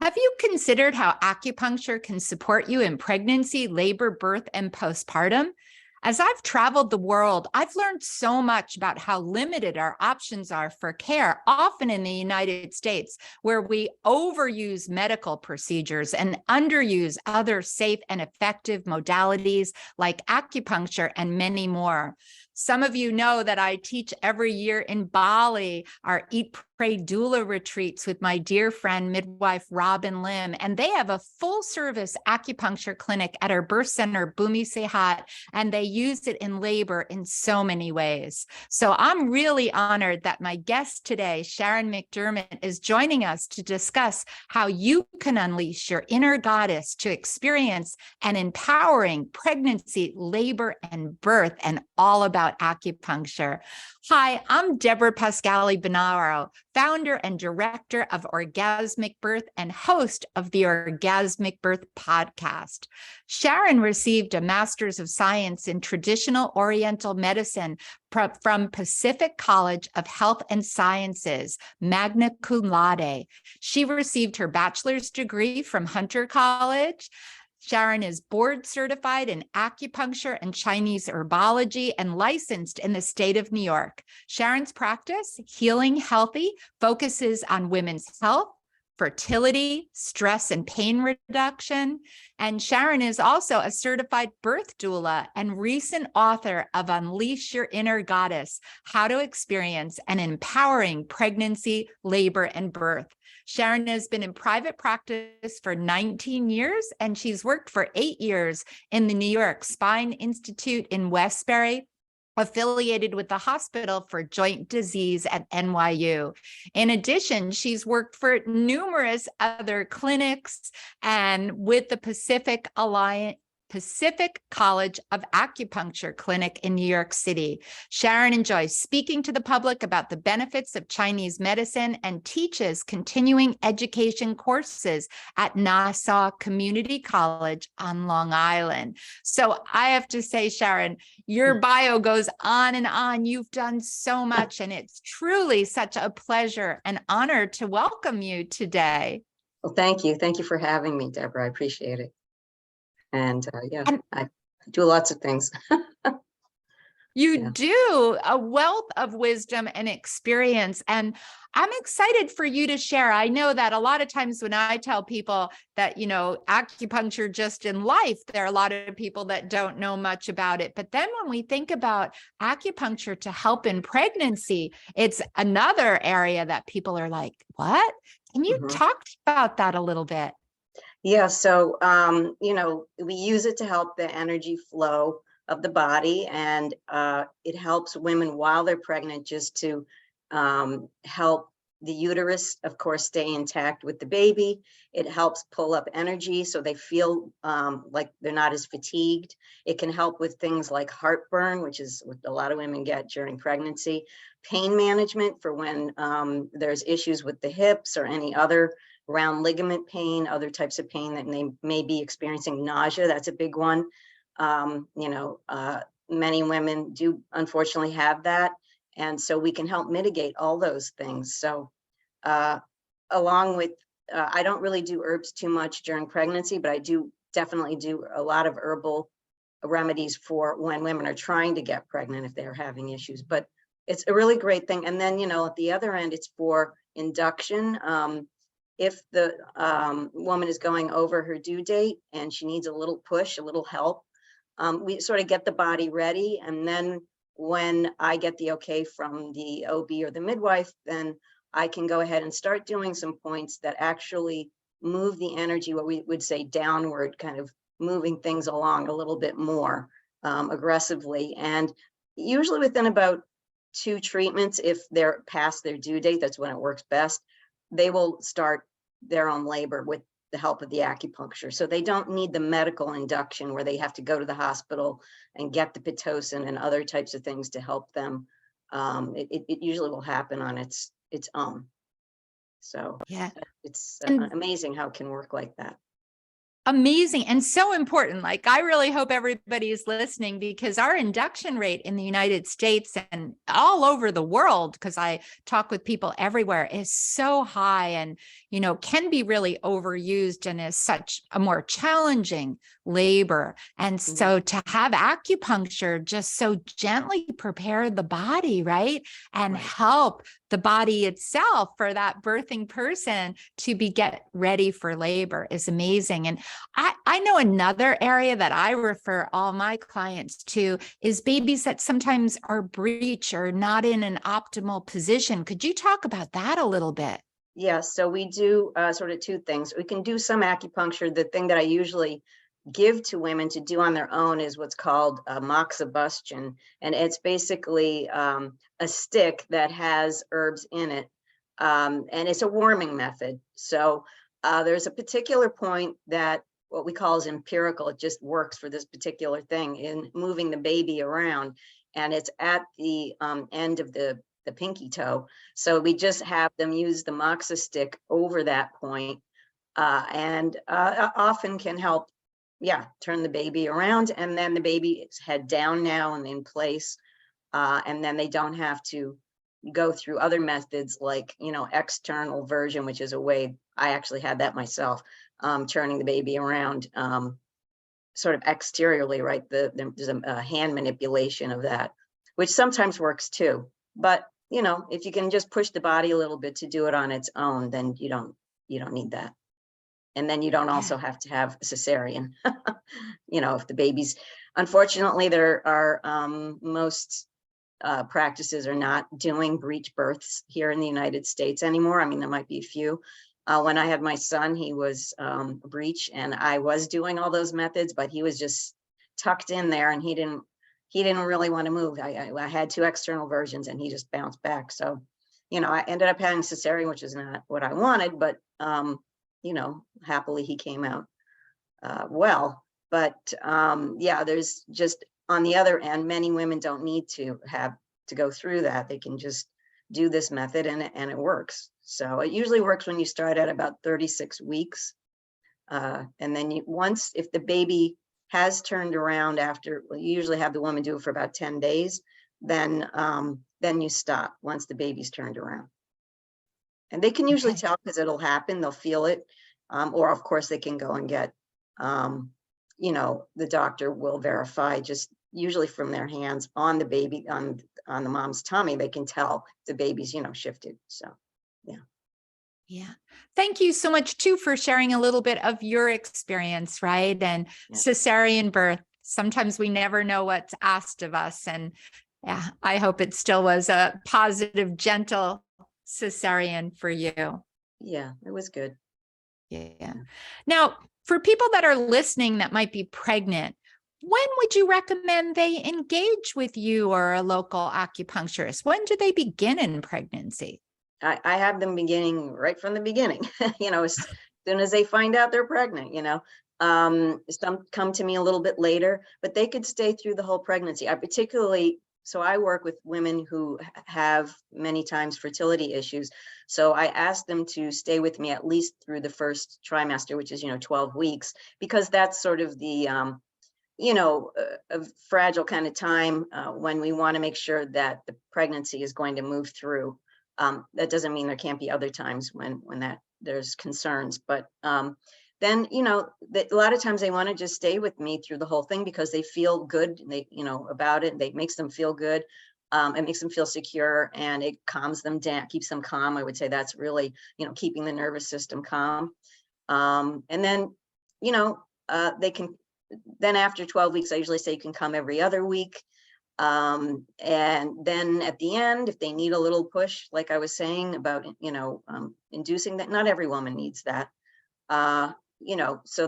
Have you considered how acupuncture can support you in pregnancy, labor, birth, and postpartum? As I've traveled the world, I've learned so much about how limited our options are for care, often in the United States, where we overuse medical procedures and underuse other safe and effective modalities like acupuncture and many more. Some of you know that I teach every year in Bali, our Eat, Pray, Doula retreats with my dear friend, midwife Robin Lim, and they have a full service acupuncture clinic at our birth center, Bumi Sehat, and they use it in labor in so many ways. So I'm really honored that my guest today, Sharon McDermott, is joining us to discuss how you can unleash your inner goddess to experience an empowering pregnancy, labor, and birth, and all about acupuncture. Hi, I'm Debra Pascali-Bonaro, founder and director of Orgasmic Birth and host of the Orgasmic Birth podcast. Sharon received a Master's of Science in Traditional Oriental Medicine from Pacific College of Health and Sciences, magna cum laude. She received her bachelor's degree from Hunter College. Sharon is board certified in acupuncture and Chinese herbology and licensed in the state of New York. Sharon's practice, Healing Healthy, focuses on women's health, fertility, stress and pain reduction. And Sharon is also a certified birth doula and recent author of Unleash Your Inner Goddess, How to Experience an Empowering Pregnancy, Labor, and Birth. Sharon has been in private practice for 19 years, and she's worked for 8 years in the New York Spine Institute in Westbury, affiliated with the Hospital for Joint Disease at NYU. In addition, she's worked for numerous other clinics and with the Pacific College of Acupuncture Clinic in New York City. Sharon enjoys speaking to the public about the benefits of Chinese medicine and teaches continuing education courses at Nassau Community College on Long Island. So I have to say, Sharon, your bio goes on and on. You've done so much, and it's truly such a pleasure and honor to welcome you today. Well, thank you. Thank you for having me, Deborah. I appreciate it. And I do lots of things. You do a wealth of wisdom and experience. And I'm excited for you to share. I know that a lot of times when I tell people that, acupuncture just in life, there are a lot of people that don't know much about it. But then when we think about acupuncture to help in pregnancy, it's another area that people are like, what? Can you talk about that a little bit? Yeah, so, we use it to help the energy flow of the body, and it helps women while they're pregnant just to help the uterus, of course, stay intact with the baby. It helps pull up energy so they feel like they're not as fatigued. It can help with things like heartburn, which is what a lot of women get during pregnancy, pain management for when there's issues with the hips or any other around ligament pain, other types of pain that they may be experiencing. Nausea, that's a big one. Many women do unfortunately have that. And so we can help mitigate all those things. So along with, I don't really do herbs too much during pregnancy, but I do definitely do a lot of herbal remedies for when women are trying to get pregnant if they're having issues. But it's a really great thing. And then, at the other end, it's for induction. If the woman is going over her due date and she needs a little push, a little help, we sort of get the body ready. And then when I get the okay from the OB or the midwife, then I can go ahead and start doing some points that actually move the energy, what we would say downward, kind of moving things along a little bit more aggressively. And usually within about 2 treatments, if they're past their due date, that's when it works best, they will start their own labor with the help of the acupuncture. So they don't need the medical induction where they have to go to the hospital and get the Pitocin and other types of things to help them. It usually will happen on its own. So yeah, it's amazing how it can work like that. Amazing and so important. Like, I really hope everybody is listening, because our induction rate in the United States and all over the world, because I talk with people everywhere, is so high and, can be really overused and is such a more challenging labor. And so to have acupuncture just so gently prepare the body, right? And help the body itself for that birthing person to get ready for labor is amazing. And I know another area that I refer all my clients to is babies that sometimes are breech or not in an optimal position. Could you talk about that a little bit? Yeah, so we do sort of two things. We can do some acupuncture. The thing that I usually give to women to do on their own is what's called moxibustion. And it's basically a stick that has herbs in it. And it's a warming method. So there's a particular point that what we call is empirical. It just works for this particular thing in moving the baby around. And it's at the end of the pinky toe. So we just have them use the moxa stick over that point, and often can help, turn the baby around, and then the baby is head down now and in place. And then they don't have to go through other methods like, external version, which is a way I actually had that myself, turning the baby around sort of exteriorly, right? There's a hand manipulation of that, which sometimes works too. But, if you can just push the body a little bit to do it on its own, then you don't need that. And then you don't also have to have a cesarean. If the baby's, unfortunately, there are most practices are not doing breech births here in the United States anymore. I mean, there might be a few. When I had my son, he was a breech, and I was doing all those methods, but he was just tucked in there, and he didn't really want to move. I had two external versions, and he just bounced back. So, I ended up having cesarean, which is not what I wanted, but happily he came out well. But there's just, on the other end, many women don't need to have to go through that. They can just do this method, and it works. So it usually works when you start at about 36 weeks. And then if the baby has turned around after, well, you usually have the woman do it for about 10 days, then you stop once the baby's turned around. And they can usually tell, because it'll happen, they'll feel it. Or of course they can go and get, the doctor will verify, just usually from their hands on the baby, on the mom's tummy, they can tell the baby's, shifted. So, yeah. Yeah. Thank you so much too for sharing a little bit of your experience, right? And cesarean birth. Sometimes we never know what's asked of us. And I hope it still was a positive, gentle cesarean for you. Yeah, it was good. Yeah. Now, for people that are listening that might be pregnant, when would you recommend they engage with you or a local acupuncturist? When do they begin in pregnancy? I have them beginning right from the beginning, as soon as they find out they're pregnant, some come to me a little bit later, but they could stay through the whole pregnancy. So I work with women who have many times fertility issues. So I ask them to stay with me at least through the first trimester, which is, 12 weeks, because that's sort of the, a fragile kind of time when we want to make sure that the pregnancy is going to move through. That doesn't mean there can't be other times when there's concerns, but then, a lot of times they want to just stay with me through the whole thing because they feel good, about it. It makes them feel good. It makes them feel secure, and it calms them down, keeps them calm. I would say that's really, keeping the nervous system calm. And then, they can, then after 12 weeks, I usually say you can come every other week. And then at the end, if they need a little push, like I was saying about, inducing that, not every woman needs that. So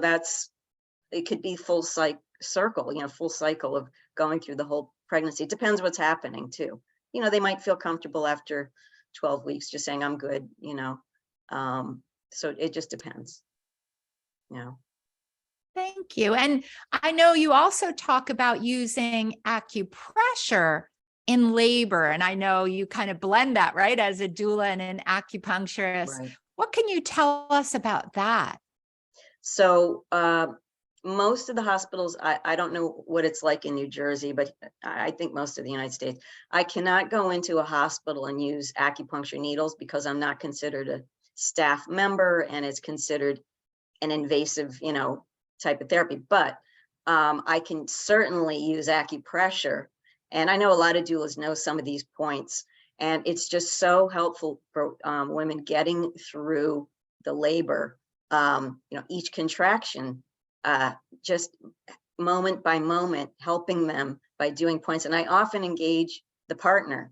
it could be full cycle of going through the whole pregnancy. It depends what's happening too. They might feel comfortable after 12 weeks, just saying, I'm good, so it just depends. Thank you. And I know you also talk about using acupressure in labor. And I know you kind of blend that, right? As a doula and an acupuncturist. Right. What can you tell us about that? So most of the hospitals, I don't know what it's like in New Jersey, but I think most of the United States, I cannot go into a hospital and use acupuncture needles because I'm not considered a staff member and it's considered an invasive, type of therapy. But I can certainly use acupressure. And I know a lot of doulas know some of these points. And it's just so helpful for women getting through the labor. Each contraction, just moment by moment, helping them by doing points. And I often engage the partner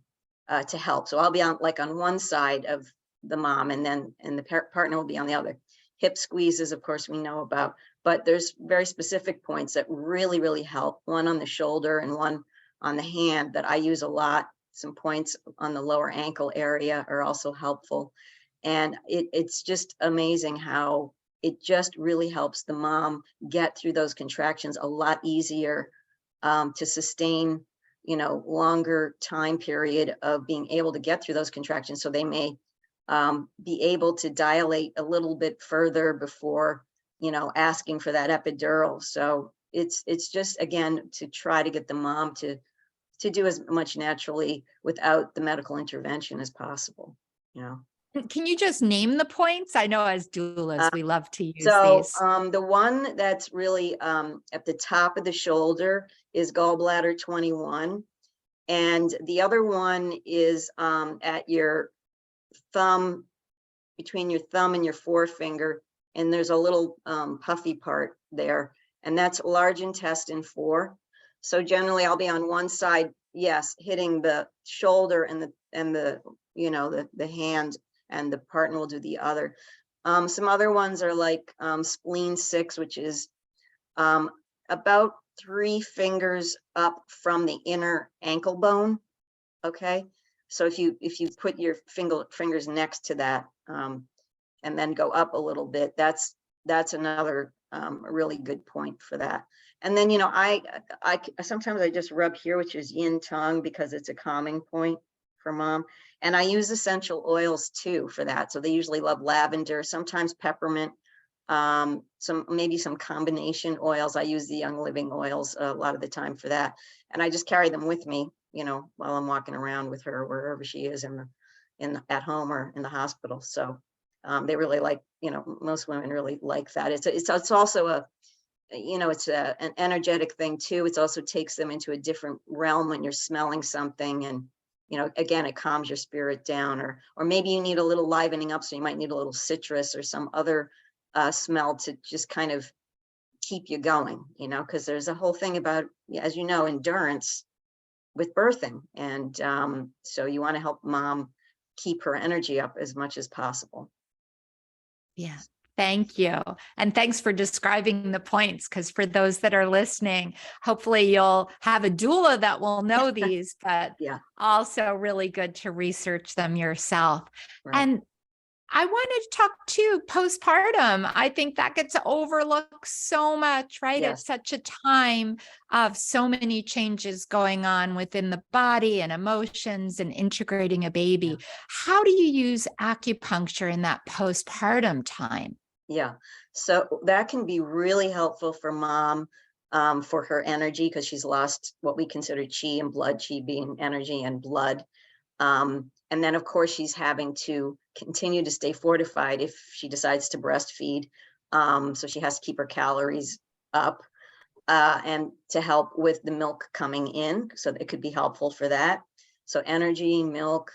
to help. So I'll be on one side of the mom, and the partner will be on the other. Hip squeezes, of course, we know about, but there's very specific points that really, really help. One on the shoulder and one on the hand that I use a lot. Some points on the lower ankle area are also helpful. And it's just amazing how it just really helps the mom get through those contractions a lot easier, to sustain, longer time period of being able to get through those contractions. So they may be able to dilate a little bit further before, asking for that epidural. So it's just, again, to try to get the mom to do as much naturally without the medical intervention as possible, Can you just name the points? I know as doulas, we love to use So these. the one that's really at the top of the shoulder is gallbladder 21. And the other one is at your thumb, between your thumb and your forefinger. And there's a little puffy part there. And that's large intestine 4. So generally I'll be on one side, yes, hitting the shoulder and the hand, and the partner will do the other. Some other ones are like spleen 6, which is about 3 fingers up from the inner ankle bone. Okay, so if you put your fingers next to that, and then go up a little bit, that's another really good point for that. And then I sometimes I just rub here, which is yin tongue, because it's a calming point for mom. And I use essential oils too for that. So they usually love lavender, sometimes peppermint, maybe some combination oils. I use the Young Living oils a lot of the time for that. And I just carry them with me, while I'm walking around with her, wherever she is at home or in the hospital. So they really like, most women really like that. It's also it's an energetic thing too. It also takes them into a different realm when you're smelling something, and again, it calms your spirit down, or maybe you need a little livening up, so you might need a little citrus or some other smell to just kind of keep you going, because there's a whole thing about, as you know, endurance with birthing. And so you want to help mom keep her energy up as much as possible. Yeah. Thank you. And thanks for describing the points, because for those that are listening, hopefully you'll have a doula that will know these, but Yeah. Also really good to research them yourself. Right. And I wanted to talk to postpartum. I think that gets overlooked so much, right? Yes. It's such a time of so many changes going on within the body and emotions and integrating a baby. Yeah. How do you use acupuncture in that postpartum time? Yeah, so that can be really helpful for mom, for her energy, because she's lost what we consider chi and blood, chi being energy and blood. And then, of course, she's having to continue to stay fortified if she decides to breastfeed. So she has to keep her calories up, and to help with the milk coming in. So it could be helpful for that. So energy, milk,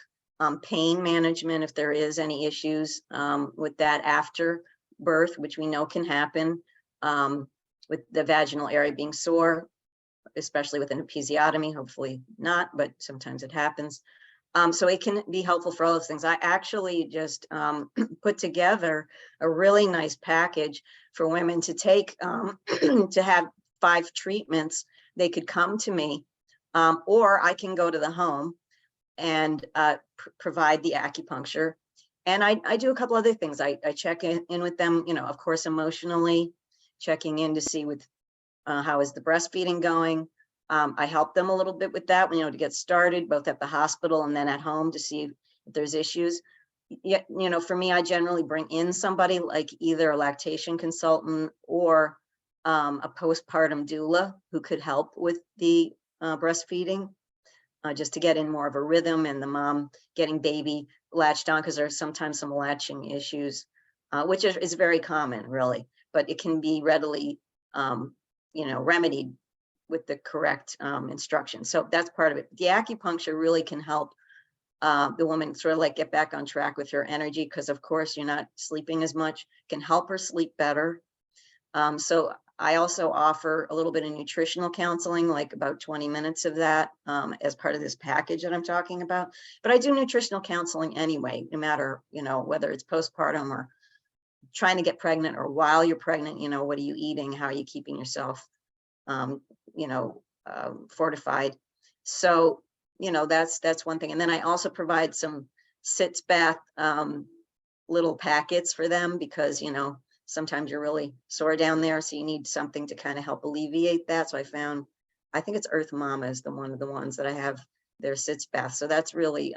pain management, if there is any issues with that after birth, which we know can happen, with the vaginal area being sore, especially with an episiotomy. Hopefully not, but sometimes it happens. So it can be helpful for all those things. I actually just put together a really nice package for women to take, to have 5 treatments. They could come to me, or I can go to the home and provide the acupuncture. And I do a couple other things. I check in with them, of course, emotionally, checking in to see how is the breastfeeding going. I help them a little bit with that, to get started, both at the hospital and then at home, to see if there's issues. yeah, for me, I generally bring in somebody like either a lactation consultant or a postpartum doula who could help with the breastfeeding, just to get in more of a rhythm and the mom getting baby latched on, because there's sometimes some latching issues, which is very common, really, but it can be readily, remedied with the correct instructions. So that's part of it. The acupuncture really can help the woman sort of like get back on track with her energy, because of course you're not sleeping as much, can help her sleep better. So I also offer a little bit of nutritional counseling, like about 20 minutes of that as part of this package that I'm talking about. But I do nutritional counseling anyway, no matter, whether it's postpartum or trying to get pregnant or while you're pregnant, what are you eating? How are you keeping yourself, fortified? So, that's one thing. And then I also provide some sitz bath little packets for them, because, sometimes you're really sore down there, so you need something to kind of help alleviate that. So I think it's Earth Mama is one of the ones that I have their sitz bath. So that's really,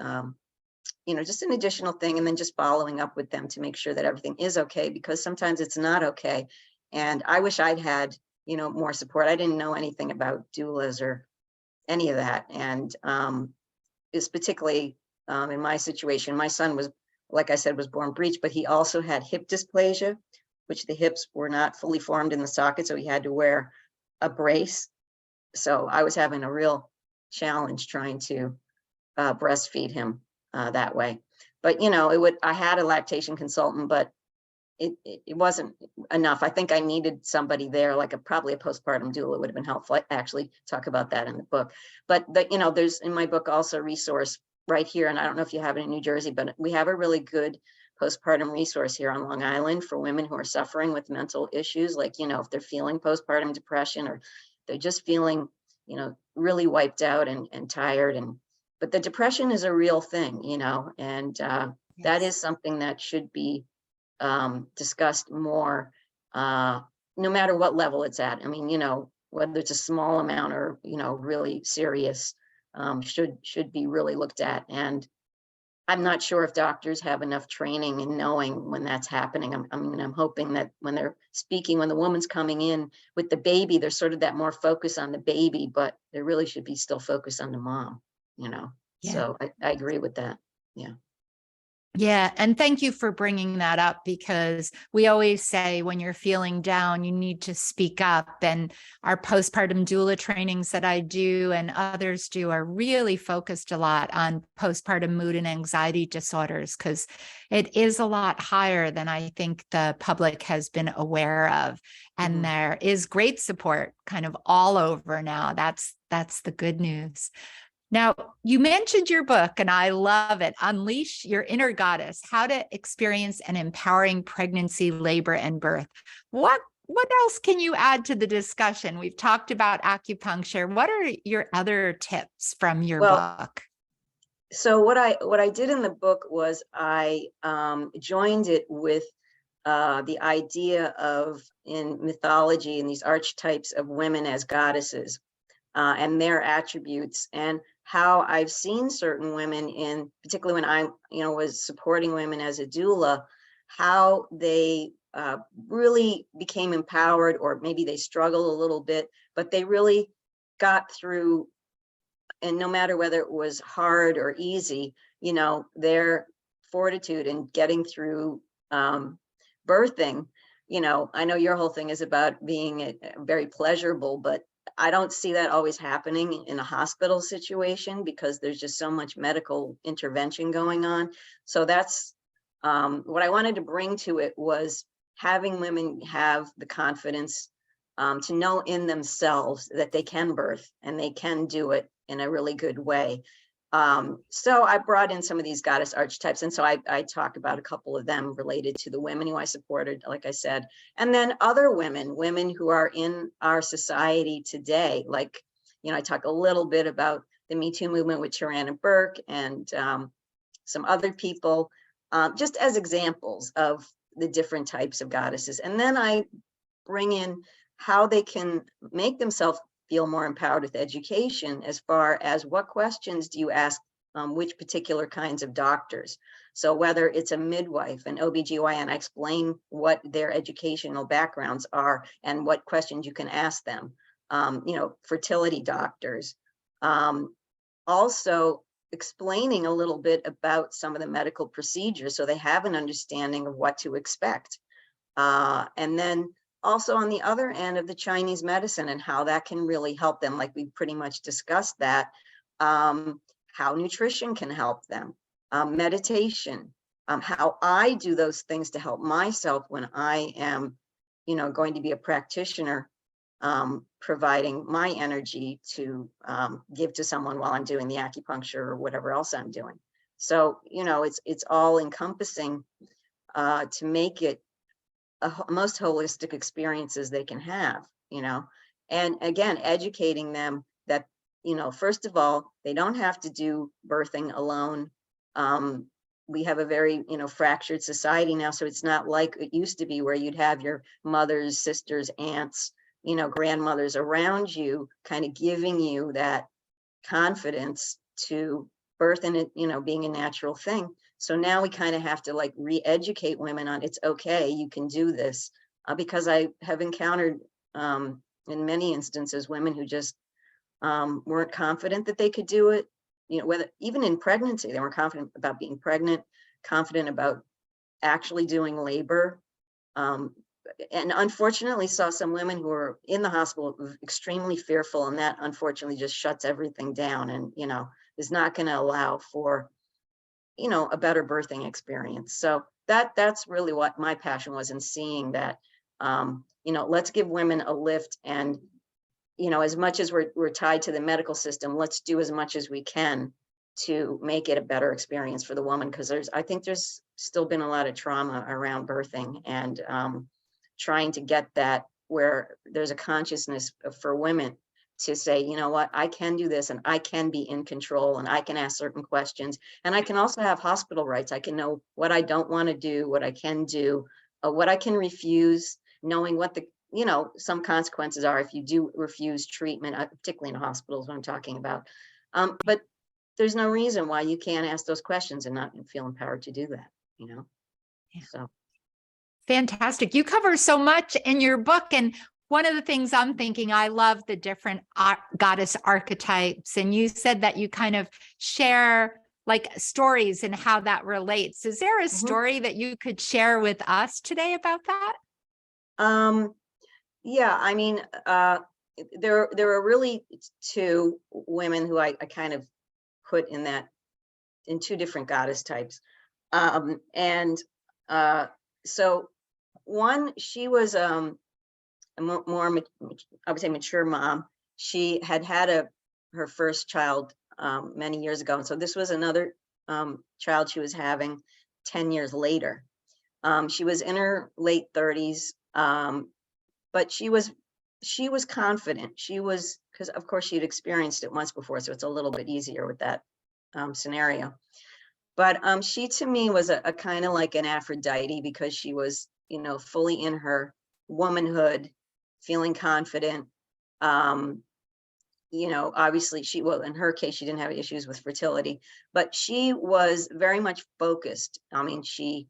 just an additional thing. And then just following up with them to make sure that everything is okay, because sometimes it's not okay. And I wish I'd had, more support. I didn't know anything about doulas or any of that. And it's particularly in my situation, my son was, like I said, was born breech, but he also had hip dysplasia, which the hips were not fully formed in the socket. So he had to wear a brace. So I was having a real challenge trying to breastfeed him that way. But, I had a lactation consultant, but it wasn't enough. I think I needed somebody there, like probably a postpartum doula would have been helpful. I actually talk about that in the book. But there's in my book also a resource right here, and I don't know if you have it in New Jersey, but we have a really good postpartum resource here on Long Island for women who are suffering with mental issues, like, if they're feeling postpartum depression, or they're just feeling, really wiped out and tired. But the depression is a real thing, and that is something that should be discussed more, no matter what level it's at. I mean, whether it's a small amount or, really serious, should be really looked at. And I'm not sure if doctors have enough training in knowing when that's happening. I'm hoping that when they're speaking, when the woman's coming in with the baby, there's sort of that more focus on the baby, but there really should be still focus on the mom, Yeah. So I agree with that. Yeah. Yeah. And thank you for bringing that up, because we always say when you're feeling down, you need to speak up. And our postpartum doula trainings that I do and others do are really focused a lot on postpartum mood and anxiety disorders, because it is a lot higher than I think the public has been aware of. And there is great support kind of all over now. That's the good news. Now, you mentioned your book, and I love it, Unleash Your Inner Goddess, How to Experience an Empowering Pregnancy, Labor, and Birth. What else can you add to the discussion? We've talked about acupuncture. What are your other tips from your book? So what I did in the book was I joined it with the idea of, in mythology, and these archetypes of women as goddesses and their attributes, and how I've seen certain women, particularly when I was supporting women as a doula, how they really became empowered, or maybe they struggled a little bit, but they really got through. And no matter whether it was hard or easy, their fortitude in getting through birthing, I know your whole thing is about being very pleasurable, but I don't see that always happening in a hospital situation, because there's just so much medical intervention going on. So that's what I wanted to bring to it, was having women have the confidence to know in themselves that they can birth and they can do it in a really good way. So I brought in some of these goddess archetypes. And so I talk about a couple of them related to the women who I supported, like I said, and then other women who are in our society today. Like, I talk a little bit about the Me Too movement with Sharon Burke and some other people, just as examples of the different types of goddesses. And then I bring in how they can make themselves feel more empowered with education, as far as what questions do you ask which particular kinds of doctors. So whether it's a midwife, an OBGYN, I explain what their educational backgrounds are and what questions you can ask them. Fertility doctors. Also explaining a little bit about some of the medical procedures so they have an understanding of what to expect. And then also on the other end of the Chinese medicine and how that can really help them, like we pretty much discussed that, how nutrition can help them, meditation, how I do those things to help myself when I am, going to be a practitioner, providing my energy to give to someone while I'm doing the acupuncture or whatever else I'm doing. So, it's all encompassing to make it most holistic experiences they can have, and again, educating them that, first of all, they don't have to do birthing alone. We have a very, fractured society now, so it's not like it used to be where you'd have your mothers, sisters, aunts, grandmothers around you, kind of giving you that confidence to birth and it, being a natural thing. So now we kind of have to like re-educate women on it's okay, you can do this, because I have encountered in many instances women who just weren't confident that they could do it. Whether even in pregnancy, they weren't confident about being pregnant, confident about actually doing labor. And unfortunately saw some women who were in the hospital extremely fearful, and that unfortunately just shuts everything down and, is not going to allow for, a better birthing experience. So that's really what my passion was in seeing that, let's give women a lift and, as much as we're tied to the medical system, let's do as much as we can to make it a better experience for the woman. Because I think there's still been a lot of trauma around birthing and trying to get that where there's a consciousness for women to say, you know what, I can do this and I can be in control and I can ask certain questions. And I can also have hospital rights. I can know what I don't want to do, what I can do, what I can refuse, knowing what the, some consequences are if you do refuse treatment, particularly in hospitals, what I'm talking about. But there's no reason why you can't ask those questions and not feel empowered to do that, Yeah. So. Fantastic. You cover so much in your book. And one of the things I'm thinking, I love the different goddess archetypes. And you said that you kind of share like stories and how that relates. Is there a story that you could share with us today about that? Yeah, I mean, there are really two women who I kind of put in two different goddess types. So one, she was a more, I would say, mature mom. She had her first child many years ago. And so this was another child she was having 10 years later. She was in her late 30s, but she was confident. She was, because of course she'd experienced it once before, so it's a little bit easier with that scenario. But she to me was a kind of like an Aphrodite, because she was, fully in her womanhood, feeling confident. Obviously in her case, she didn't have issues with fertility, but she was very much focused. I mean, she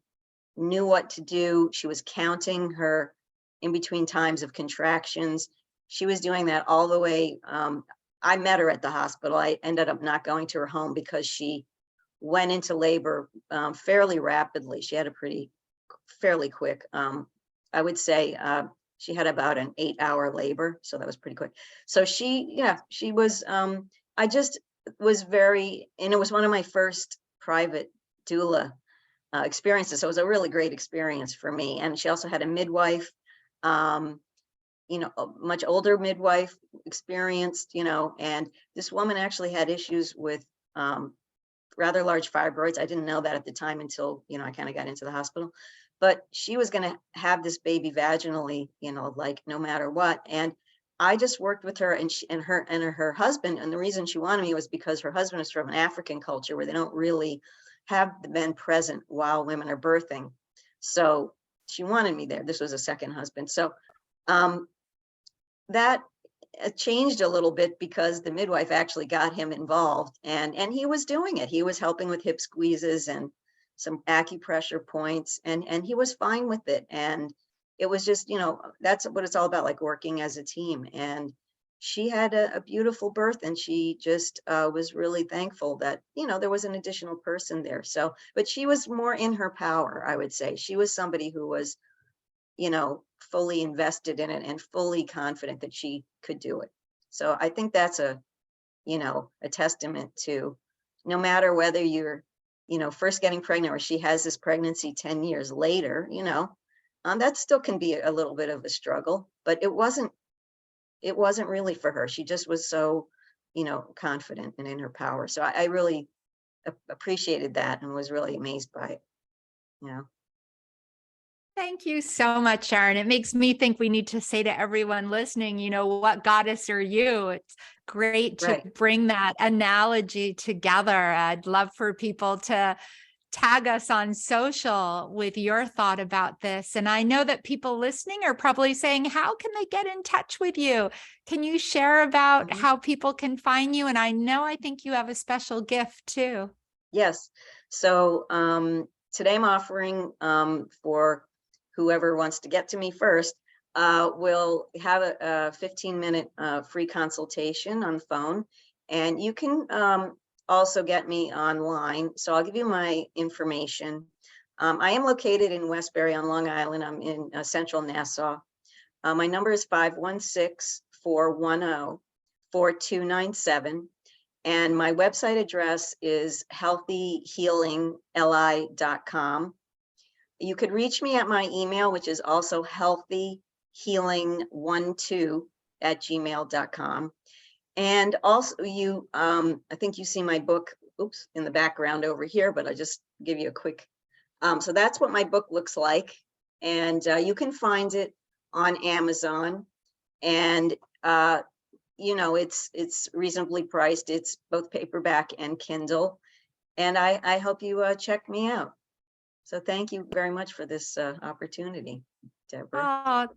knew what to do. She was counting her in between times of contractions. She was doing that all the way. I met her at the hospital. I ended up not going to her home because she went into labor fairly rapidly. She had a fairly quick, I would say she had about an 8-hour labor. So that was pretty quick. So she was, I just was and it was one of my first private doula experiences. So it was a really great experience for me. And she also had a midwife, a much older midwife, experienced, and this woman actually had issues with rather large fibroids. I didn't know that at the time until, I kind of got into the hospital, but she was going to have this baby vaginally, like no matter what. And I just worked with her and her husband. And the reason she wanted me was because her husband is from an African culture where they don't really have the men present while women are birthing. So she wanted me there. This was a second husband. So that changed a little bit because the midwife actually got him involved, and he was doing it. He was helping with hip squeezes and some acupressure points, and he was fine with it. And it was just, that's what it's all about, like working as a team. And she had a beautiful birth, and she just was really thankful that, there was an additional person there. So, but she was more in her power, I would say. She was somebody who was, fully invested in it and fully confident that she could do it. So I think that's a testament to, no matter whether you're, first getting pregnant or she has this pregnancy 10 years later, that still can be a little bit of a struggle, but it wasn't really for her. She just was so, confident and in her power. So I really appreciated that and was really amazed by it. Thank you so much, Sharon. It makes me think we need to say to everyone listening, what goddess are you? It's great to Right. bring that analogy together. I'd love for people to tag us on social with your thought about this. And I know that people listening are probably saying, how can they get in touch with you? Can you share about how people can find you? And I think you have a special gift too. Yes. So today I'm offering for whoever wants to get to me first, we'll have a 15-minute free consultation on the phone. And you can also get me online. So I'll give you my information. I am located in Westbury on Long Island. I'm in central Nassau. My number is 516-410-4297. And my website address is healthyhealingli.com. You could reach me at my email, which is also healthyhealing12@gmail.com. And also I think you see my book, in the background over here, but I'll just give you a quick, so that's what my book looks like. And you can find it on Amazon, and it's reasonably priced. It's both paperback and Kindle. And I hope you check me out. So thank you very much for this opportunity, Deborah. Oh,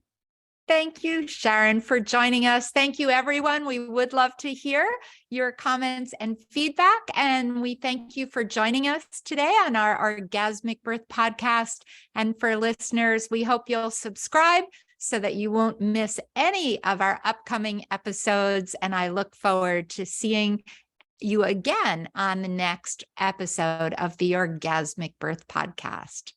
thank you, Sharon, for joining us. Thank you, everyone. We would love to hear your comments and feedback. And we thank you for joining us today on our Orgasmic Birth podcast. And for listeners, we hope you'll subscribe so that you won't miss any of our upcoming episodes. And I look forward to seeing you again on the next episode of the Orgasmic Birth podcast.